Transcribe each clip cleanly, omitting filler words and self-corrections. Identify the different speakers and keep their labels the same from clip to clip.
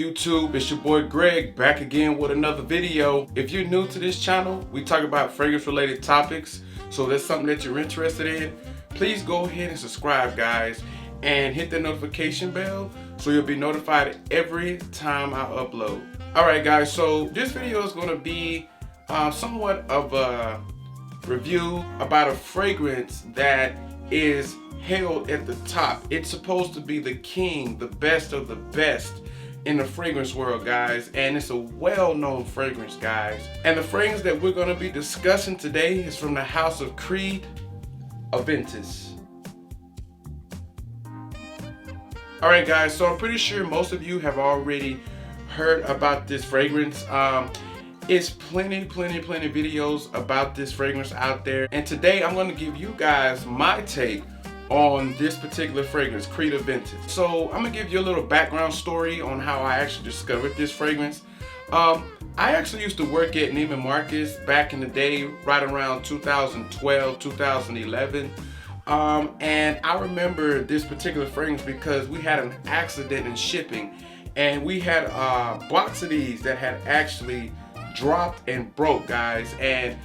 Speaker 1: YouTube? It's your boy Greg, back again with another video. If you're new to this channel, we talk about fragrance related topics. So if that's something that you're interested in, please go ahead and subscribe, guys, and hit the notification bell so you'll be notified every time I upload. Alright guys, so this video is going to be somewhat of a review about a fragrance that is held at the top. It's supposed to be the king, the best of the best in the fragrance world, guys, and it's a well-known fragrance, guys. And the fragrance that we're going to be discussing today is from the house of Creed, Aventus. Alright guys, so I'm pretty sure most of you have already heard about this fragrance. It's plenty videos about this fragrance out there, and today I'm going to give you guys my take on this particular fragrance, Creed Aventus. So I'm gonna give you a little background story on how I actually discovered this fragrance. I actually used to work at Neiman Marcus back in the day, right around 2012, 2011. And I remember this particular fragrance because we had an accident in shipping, and we had a box of these that had actually dropped and broke, guys. And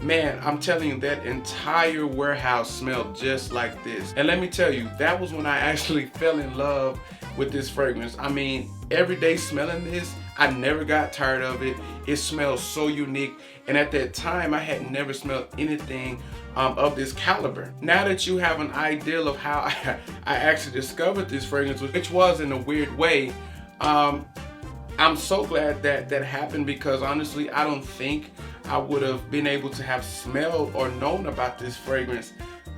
Speaker 1: man, I'm telling you, that entire warehouse smelled just like this. And let me tell you, that was when I actually fell in love with this fragrance. I mean, every day smelling this, I never got tired of it. It smells so unique. And at that time, I had never smelled anything of this caliber. Now that you have an idea of how I actually discovered this fragrance, which was in a weird way, I'm so glad that that happened, because honestly, I don't think I would have been able to have smelled or known about this fragrance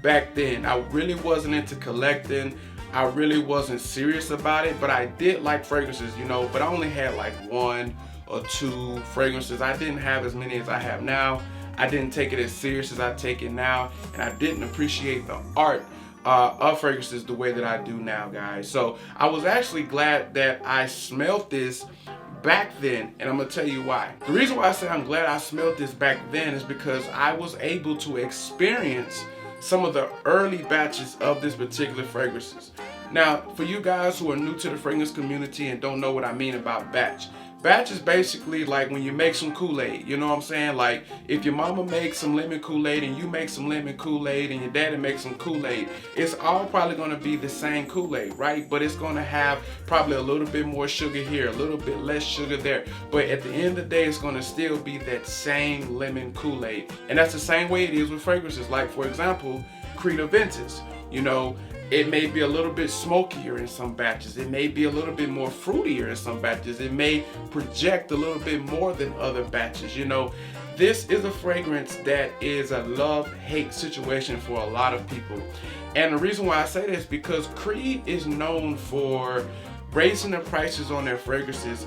Speaker 1: back then. I really wasn't into collecting. I really wasn't serious about it, but I did like fragrances, you know, but I only had like 1 or 2 fragrances. I didn't have as many as I have now. I didn't take it as serious as I take it now, and I didn't appreciate the art of fragrances the way that I do now, guys. So I was actually glad that I smelled this back then, and I'm gonna tell you why. The reason why I say I'm glad I smelled this back then is because I was able to experience some of the early batches of this particular fragrances. Now, for you guys who are new to the fragrance community and don't know what I mean about batch is basically like when you make some Kool-Aid, you know what I'm saying? Like if your mama makes some lemon Kool-Aid and you make some lemon Kool-Aid and your daddy makes some Kool-Aid, it's all probably going to be the same Kool-Aid, right? But it's going to have probably a little bit more sugar here, a little bit less sugar there. But at the end of the day, it's going to still be that same lemon Kool-Aid. And that's the same way it is with fragrances. Like for example, Creed Aventus, you know, it may be a little bit smokier in some batches. It may be a little bit more fruitier in some batches. It may project a little bit more than other batches. You know, this is a fragrance that is a love-hate situation for a lot of people. And the reason why I say this is because Creed is known for raising the prices on their fragrances,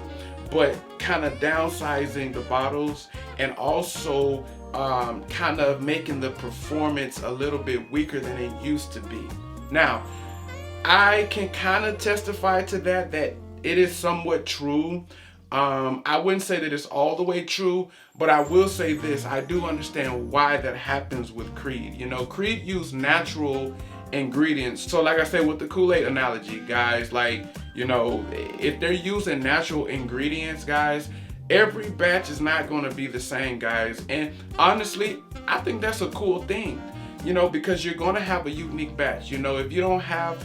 Speaker 1: but kind of downsizing the bottles, and also kind of making the performance a little bit weaker than it used to be. Now, I can kind of testify to that it is somewhat true. I wouldn't say that it's all the way true, but I will say this: I do understand why that happens with Creed. You know, Creed used natural ingredients. So like I said with the Kool-Aid analogy, guys, like, you know, if they're using natural ingredients, guys, every batch is not going to be the same, guys. And honestly, I think that's a cool thing. You know, because you're going to have a unique batch. You know, if you don't have,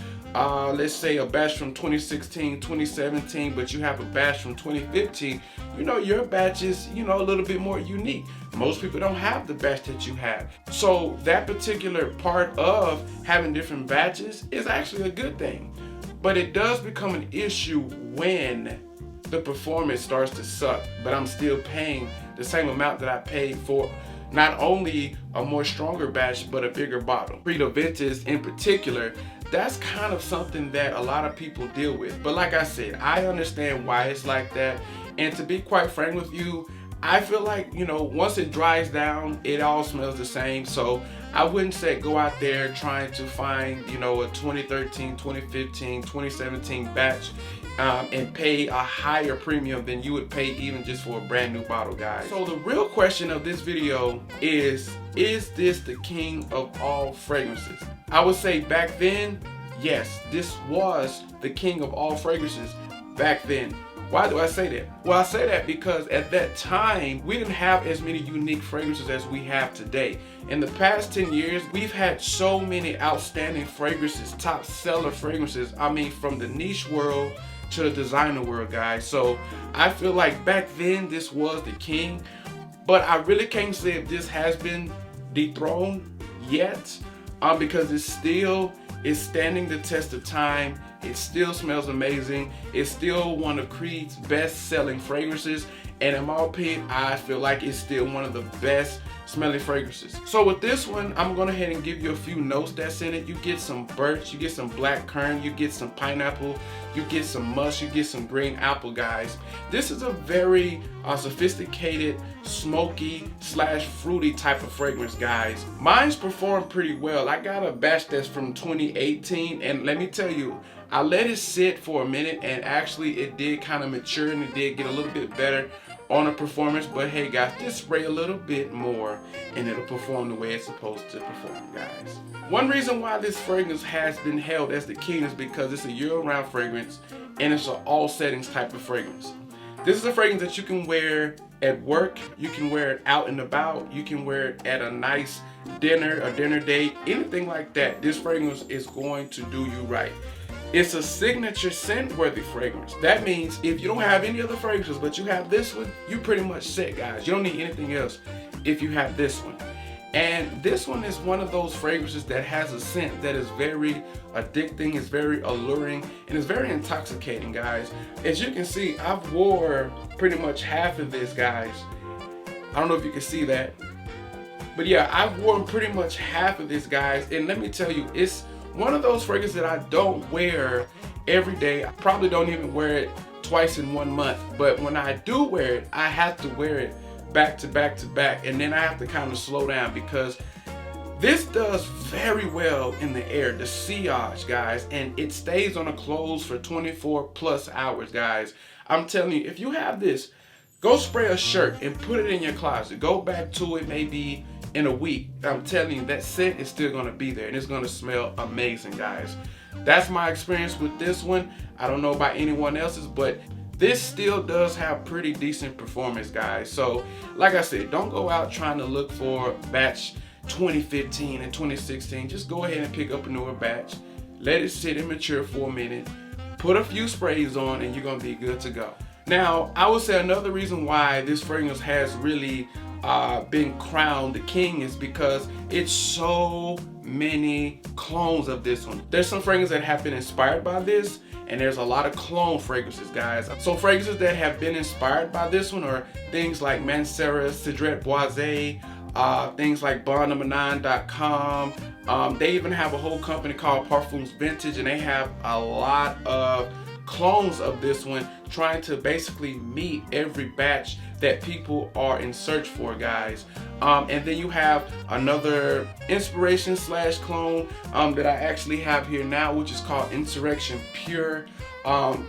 Speaker 1: let's say, a batch from 2016, 2017, but you have a batch from 2015, you know, your batch is, you know, a little bit more unique. Most people don't have the batch that you have. So that particular part of having different batches is actually a good thing. But it does become an issue when the performance starts to suck, but I'm still paying the same amount that I paid for not only a more stronger batch, but a bigger bottle. Creed Aventus in particular, that's kind of something that a lot of people deal with. But like I said, I understand why it's like that. And to be quite frank with you, I feel like, you know, once it dries down, it all smells the same. So I wouldn't say go out there trying to find, you know, a 2013, 2015, 2017 batch and pay a higher premium than you would pay even just for a brand new bottle, guys. So the real question of this video is this the king of all fragrances? I would say back then, yes, this was the king of all fragrances back then. Why do I say that? Well, I say that because at that time, we didn't have as many unique fragrances as we have today. In the past 10 years, we've had so many outstanding fragrances, top seller fragrances. I mean, from the niche world to the designer world, guys. So I feel like back then, this was the king. But I really can't say if this has been dethroned yet, because it still is standing the test of time. It still smells amazing. It's still one of Creed's best-selling fragrances, and in my opinion, I feel like it's still one of the best smelling fragrances. So with this one, I'm going to go ahead and give you a few notes that's in it. You get some birch, you get some black currant, you get some pineapple, you get some musk, you get some green apple, guys. This is a very sophisticated, smoky / fruity type of fragrance, guys. Mine's performed pretty well. I got a batch that's from 2018, and let me tell you, I let it sit for a minute, and actually it did kind of mature and it did get a little bit better on a performance. But hey guys, just spray a little bit more and it'll perform the way it's supposed to perform, guys. One reason why this fragrance has been held as the king is because it's a year-round fragrance and it's an all settings type of fragrance. This is a fragrance that you can wear at work, you can wear it out and about, you can wear it at a nice dinner, a dinner date, anything like that. This fragrance is going to do you right. It's a signature scent-worthy fragrance. That means if you don't have any other fragrances, but you have this one, you pretty much set, guys. You don't need anything else if you have this one. And this one is one of those fragrances that has a scent that is very addicting, it's very alluring, and it's very intoxicating, guys. As you can see, I've wore pretty much half of this, guys. I don't know if you can see that. But yeah, I've worn pretty much half of this, guys. And let me tell you, it's one of those fragrances that I don't wear every day. I probably don't even wear it twice in 1 month. But when I do wear it, I have to wear it back to back to back. And then I have to kind of slow down because this does very well in the air, the sillage, guys. And it stays on the clothes for 24 plus hours, guys. I'm telling you, if you have this, go spray a shirt and put it in your closet. Go back to it maybe in a week. I'm telling you, that scent is still gonna be there and it's gonna smell amazing, guys. That's my experience with this one. I don't know about anyone else's, but this still does have pretty decent performance, guys. So like I said, don't go out trying to look for batch 2015 and 2016. Just go ahead and pick up a newer batch, let it sit and mature for a minute, put a few sprays on, and you're gonna be good to go. Now, I would say another reason why this fragrance has really been crowned the king is because it's so many clones of this one. There's some fragrances that have been inspired by this, and there's a lot of clone fragrances, guys. So fragrances that have been inspired by this one are things like Mancera, Cedret Boisé, things like bondnumber9.com. They even have a whole company called Parfums Vintage, and they have a lot of clones of this one trying to basically meet every batch that people are in search for, guys. And then you have another inspiration / clone that I actually have here now, which is called Insurrection Pure.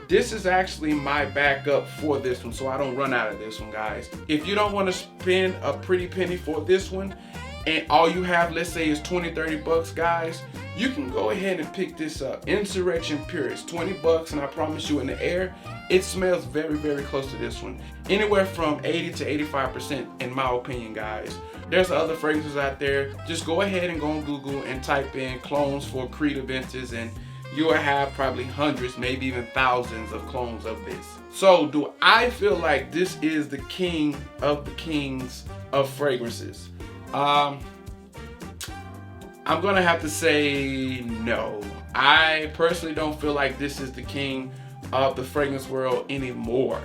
Speaker 1: This is actually my backup for this one, so I don't run out of this one, guys. If you don't want to spend a pretty penny for this one, and all you have, let's say, is 20-30 bucks, guys, you can go ahead and pick this up. Insurrection Pure. It's 20 bucks, and I promise you, in the air, it smells very, very close to this one. Anywhere from 80 to 85% in my opinion, guys. There's other fragrances out there. Just go ahead and go on Google and type in clones for Creed Aventus, and you will have probably hundreds, maybe even thousands of clones of this. So do I feel like this is the king of the kings of fragrances? I'm gonna have to say no. I personally don't feel like this is the king of the fragrance world anymore.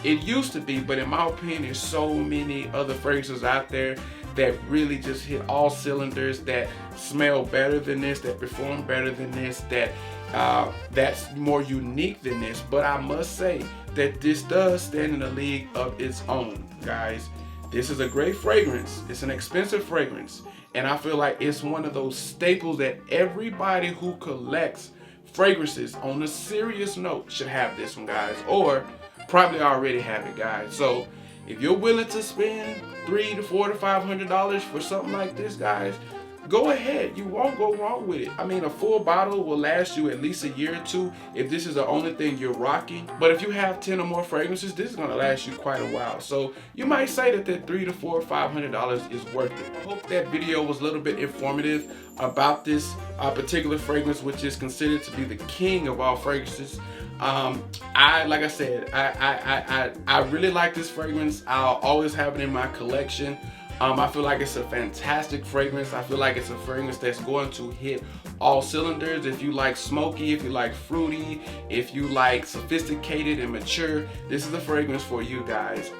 Speaker 1: It used to be, but in my opinion, there's so many other fragrances out there that really just hit all cylinders, that smell better than this, that perform better than this, that's more unique than this. But I must say that this does stand in a league of its own, guys. This is a great fragrance. It's an expensive fragrance, and I feel like it's one of those staples that everybody who collects fragrances on a serious note should have this one, guys, or probably already have it, guys. So if you're willing to spend $300 to $400 to $500 for something like this, guys, go ahead. You won't go wrong with it. I mean, a full bottle will last you at least a year or two if this is the only thing you're rocking. But if you have 10 or more fragrances, this is gonna last you quite a while. So you might say that $300 to $400 or $500 is worth it. I hope that video was a little bit informative about this particular fragrance, which is considered to be the king of all fragrances. Like I said, I really like this fragrance. I'll always have it in my collection. I feel like it's a fantastic fragrance. I feel like it's a fragrance that's going to hit all cylinders. If you like smoky, if you like fruity, if you like sophisticated and mature, this is a fragrance for you guys.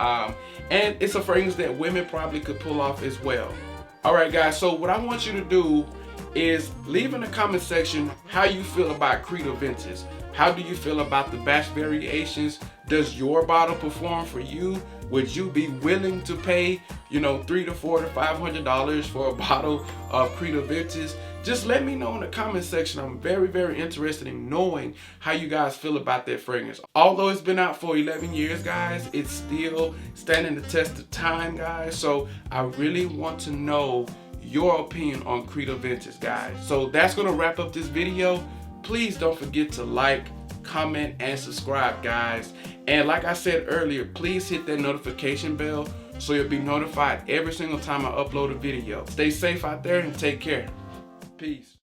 Speaker 1: And it's a fragrance that women probably could pull off as well. All right, guys, so what I want you to do is leave in the comment section how you feel about Creed Aventus. How do you feel about the batch variations? Does your bottle perform for you? Would you be willing to pay, $300 to $400 to $500 for a bottle of Creed Aventus? Just let me know in the comment section. I'm very, very interested in knowing how you guys feel about that fragrance. Although it's been out for 11 years, guys, it's still standing the test of time, guys. So I really want to know your opinion on Creed Aventus, guys. So that's gonna wrap up this video. Please don't forget to like, comment, and subscribe, guys. And like I said earlier, please hit that notification bell so you'll be notified every single time I upload a video. Stay safe out there and take care. Peace.